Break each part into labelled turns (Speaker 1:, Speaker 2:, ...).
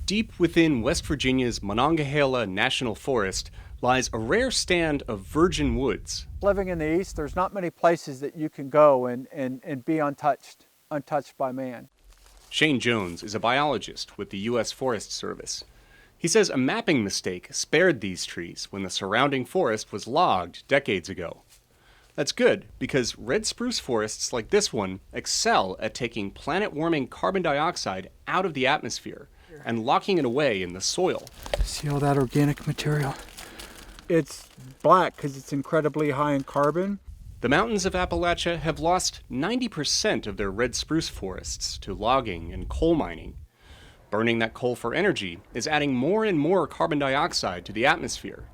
Speaker 1: Deep within West Virginia's Monongahela National Forest lies a rare stand of virgin woods.
Speaker 2: Living in the East, there's not many places that you can go and be untouched by man.
Speaker 1: Shane Jones is a biologist with the U.S. Forest Service. He says a mapping mistake spared these trees when the surrounding forest was logged decades ago. That's good, because red spruce forests like this one excel at taking planet-warming carbon dioxide out of the atmosphere and locking it away in the soil.
Speaker 2: See all that organic material? It's black because it's incredibly high in carbon.
Speaker 1: The mountains of Appalachia have lost 90% of their red spruce forests to logging and coal mining. Burning that coal for energy is adding more and more carbon dioxide to the atmosphere.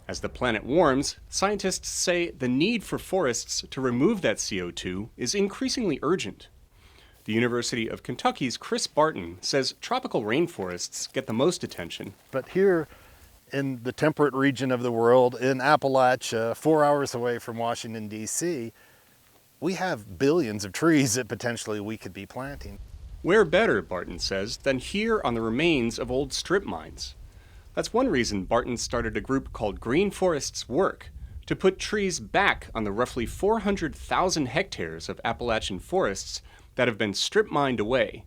Speaker 1: As the planet warms, scientists say the need for forests to remove that CO2 is increasingly urgent. The University of Kentucky's Chris Barton says tropical rainforests get the most attention.
Speaker 3: But here in the temperate region of the world, in Appalachia, 4 hours away from Washington, D.C., we have billions of trees that potentially we could be planting.
Speaker 1: Where better, Barton says, than here on the remains of old strip mines? That's one reason Barton started a group called Green Forests Work, to put trees back on the roughly 400,000 hectares of Appalachian forests that have been strip mined away.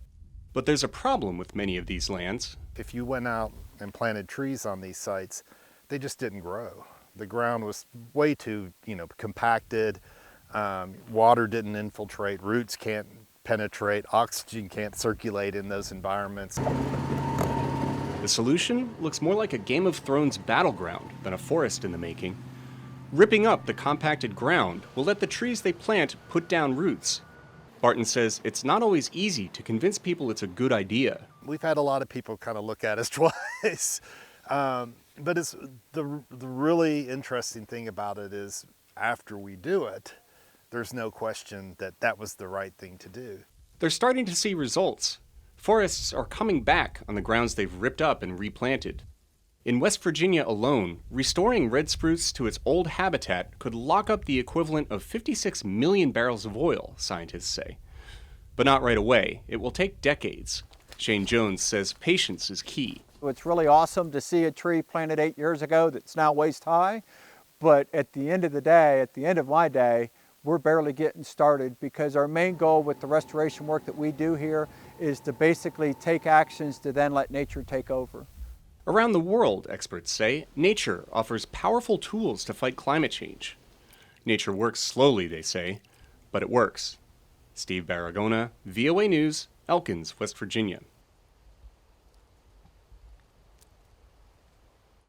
Speaker 1: But there's a problem with many of these lands.
Speaker 3: If you went out and planted trees on these sites, they just didn't grow. The ground was way too, compacted. Water didn't infiltrate. Roots can't penetrate. Oxygen can't circulate in those environments.
Speaker 1: The solution looks more like a Game of Thrones battleground than a forest in the making. Ripping up the compacted ground will let the trees they plant put down roots. Barton says it's not always easy to convince people it's a good idea.
Speaker 3: We've had a lot of people kind of look at us twice. But it's the really interesting thing about it is after we do it, there's no question that that was the right thing to do.
Speaker 1: They're starting to see results. Forests are coming back on the grounds they've ripped up and replanted. In West Virginia alone, restoring red spruce to its old habitat could lock up the equivalent of 56 million barrels of oil, scientists say. But not right away. It will take decades. Shane Jones says patience is key.
Speaker 2: It's really awesome to see a tree planted 8 years ago that's now waist high, but at the end of the day, at the end of my day, we're barely getting started, because our main goal with the restoration work that we do here is to basically take actions to then let nature take over.
Speaker 1: Around the world, experts say, nature offers powerful tools to fight climate change. Nature works slowly, they say, but it works. Steve Baragona, VOA News, Elkins, West Virginia.